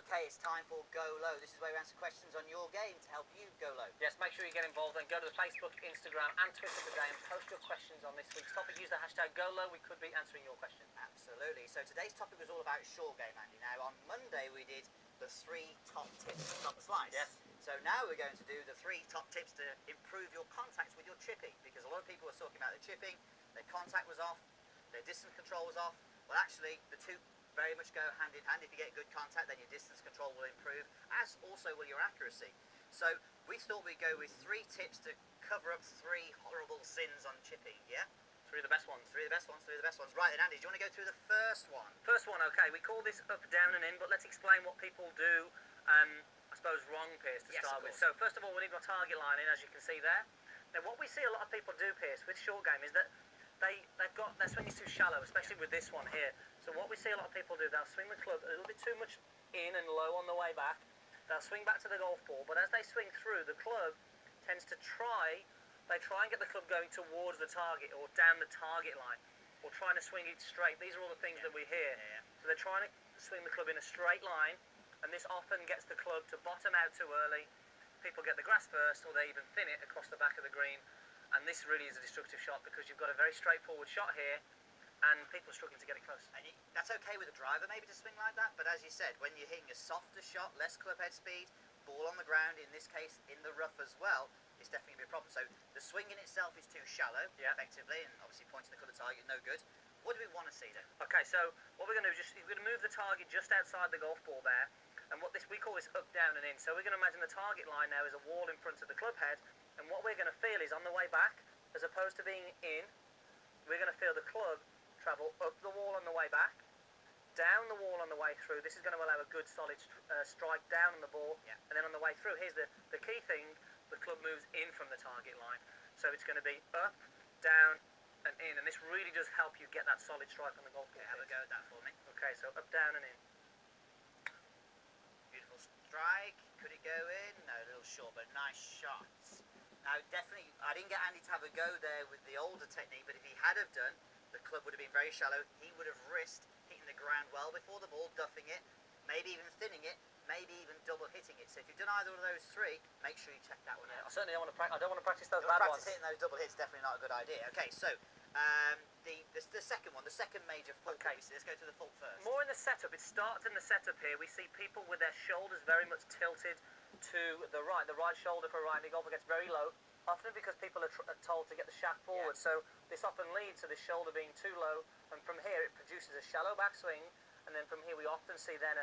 Okay, it's time for Go Low. This is where we answer questions on your game to help you go low. Yes, make sure you get involved and go to the Facebook, Instagram and Twitter today and post your questions on this week's topic. Use the hashtag GoLow. We could be answering your question. Absolutely. So today's topic was all about short game, Andy. Now, on Monday we did the 3 top tips to stop the slice. Yes. So now we're going to do the 3 top tips to improve your contacts with your chipping, because a lot of people were talking about their chipping, their contact was off, their distance control was off. Well, actually, the two very much go hand in hand. If you get good contact, then your distance control will improve, as also will your accuracy. So we thought we'd go with 3 tips to cover up 3 horrible sins on chipping, yeah? 3 of the best ones. 3 of the best ones, 3 of the best ones. Right then, Andy, do you want to go through the first one? First one, okay. We call this up, down and in, but let's explain what people do, I suppose, wrong, Piers, to start with. So first of all, we need our target line in, as you can see there. Now, what we see a lot of people do, Piers, with short game is that they've got their swing is too shallow, especially with this one here. So what we see a lot of people do, they'll swing the club a little bit too much in and low on the way back. They'll swing back to the golf ball, but as they swing through, the club tends to try and get the club going towards the target or down the target line, or trying to swing it straight. These are all the things that we hear. So they're trying to swing the club in a straight line, and this often gets the club to bottom out too early. People get the grass first, or they even thin it across the back of the green. And this really is a destructive shot, because you've got a very straightforward shot here, and people are struggling to get it close. And that's okay with a driver maybe to swing like that, but as you said, when you're hitting a softer shot, less club head speed, ball on the ground, in this case in the rough as well, it's definitely going to be a problem. So the swing in itself is too shallow, effectively, and obviously pointing the club at target, no good. What do we want to see then? Okay, so what we're going to do is we're going to move the target just outside the golf ball there, and we call this up, down and in. So we're going to imagine the target line now is a wall in front of the club head, and what we're going to feel is on the way back, as opposed to being in, we're going to feel the club travel up the wall on the way back, down the wall on the way through. This is going to allow a good solid strike down on the ball, and then on the way through, here's the key thing, the club moves in from the target line. So it's going to be up, down and in, and this really does help you get that solid strike on the golf ball. Have a go at that for me. Okay, so up, down and in. Beautiful strike. Could it go in? No, a little short, but nice shots. Now, definitely, I didn't get Andy to have a go there with the older technique, but if he had have done, the club would have been very shallow. He would have risked hitting the ground well before the ball, duffing it, maybe even thinning it, maybe even double hitting it. So if you've done either of those 3, make sure you check that one out. I certainly don't want to practice. I don't want to practice those bad ones. Hitting those double hits, definitely not a good idea. Okay, so the second one, the second major fault. Okay, let's go to the fault first. More in the setup. It starts in the setup here. We see people with their shoulders very much tilted to the right. The right shoulder for a righty golfer gets very low, often because people are told to get the shaft forward. So this often leads to the shoulder being too low, and from here it produces a shallow backswing, and then from here we often see then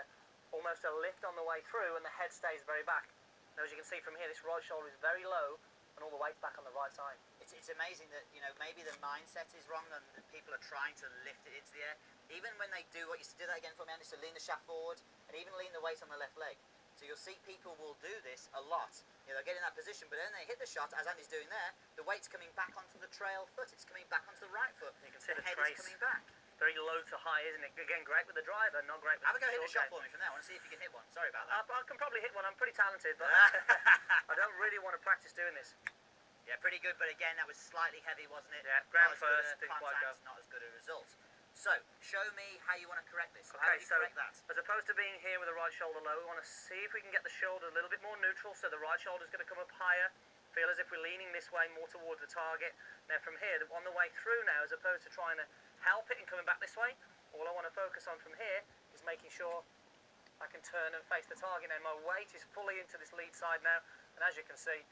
almost a lift on the way through, and the head stays very back. Now, as you can see from here, this right shoulder is very low, and all the weight's back on the right side. It's amazing that, you know, maybe the mindset is wrong and people are trying to lift it into the air. Even when they do what you do that again for me, Andy, so lean the shaft forward and even lean the weight on the left leg. So you'll see people will do this a lot. You know, they'll get in that position, but then they hit the shot, as Andy's doing there, the weight's coming back onto the trail foot, it's coming back onto the right foot. You can see the head trace. is coming back. Very low to high, isn't it? Again, great with the driver, not great with Have a go hit the shot game. for me from there. I want to see if you can hit one. Sorry about that. I can probably hit one. I'm pretty talented, but I don't really want to practice doing this. Yeah, pretty good, but again, that was slightly heavy, wasn't it? Yeah, ground first, didn't quite go. Not as good a result. So, show me how you want to correct this. So okay, how do you correct that? As opposed to being here with the right shoulder low, we want to see if we can get the shoulder a little bit more neutral, so the right shoulder's going to come up higher. Feel as if we're leaning this way more towards the target. Now from here, on the way through now, as opposed to trying to help it and coming back this way, all I want to focus on from here is making sure I can turn and face the target. Now my weight is fully into this lead side now, and as you can see,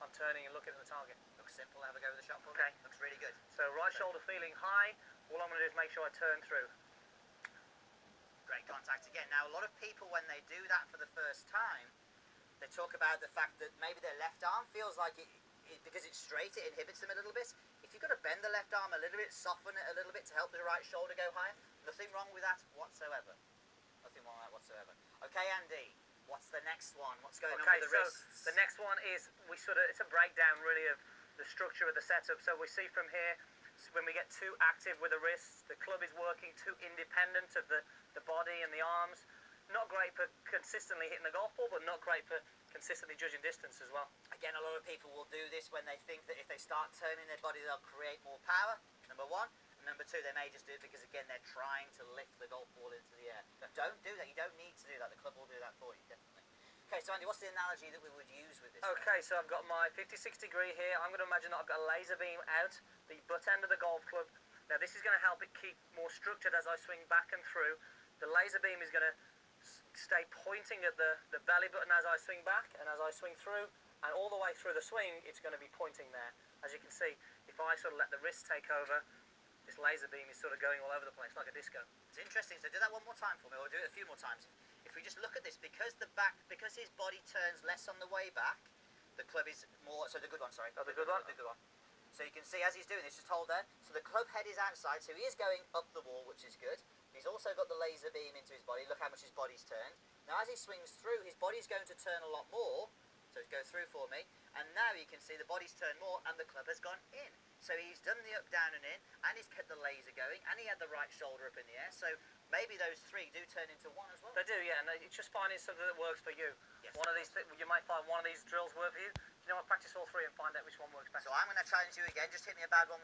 I'm turning and looking at the target. Looks simple. Have a go with the shot for me. Okay. Looks really good. So right shoulder feeling high. All I'm going to do is make sure I turn through. Great contact again. Now a lot of people, when they do that for the first time, they talk about the fact that maybe their left arm feels like because it's straight, it inhibits them a little bit. If you've got to bend the left arm a little bit, soften it a little bit to help the right shoulder go higher, nothing wrong with that whatsoever. Nothing wrong with that whatsoever. Okay, Andy, what's the next one? What's going on with the wrists? The next one is, it's a breakdown really of the structure of the setup. So we see from here, when we get too active with the wrists, the club is working too independent of the body and the arms. Not great for consistently hitting the golf ball, but not great for consistently judging distance as well. Again, a lot of people will do this when they think that if they start turning their body, they'll create more power, number one. Number two, they may just do it because, again, they're trying to lift the golf ball into the air. Don't do that. You don't need to do that. The club will do that for you, definitely. Okay, so Andy, what's the analogy that we would use with this? Okay, so I've got my 56 degree here. I'm going to imagine that I've got a laser beam out the butt end of the golf club. Now this is going to help it keep more structured as I swing back and through. The laser beam is going to stay pointing at the belly button as I swing back and as I swing through, and all the way through the swing it's going to be pointing there. As you can see, if I sort of let the wrist take over, this laser beam is sort of going all over the place like a disco. It's interesting. So do that one more time for me, or do it a few more times. If we just look at this, because his body turns less on the way back, the club is more. So the good one, sorry. Oh, the good one. The good one. So you can see as he's doing this, just hold there. So the club head is outside, so he is going up the wall, which is good. He's also got the laser beam into his body. Look how much his body's turned. Now as he swings through, his body's going to turn a lot more. So go through for me. And now you can see the body's turned more and the club has gone in. So he's done the up, down and in, and he's kept the laser going, and he had the right shoulder up in the air. So maybe those three do turn into one as well. They do, yeah, and it's just finding something that works for you. Yes. One of these, you might find one of these drills work for you. You know what, practice all three and find out which one works best. So I'm going to challenge you again. Just hit me a bad one.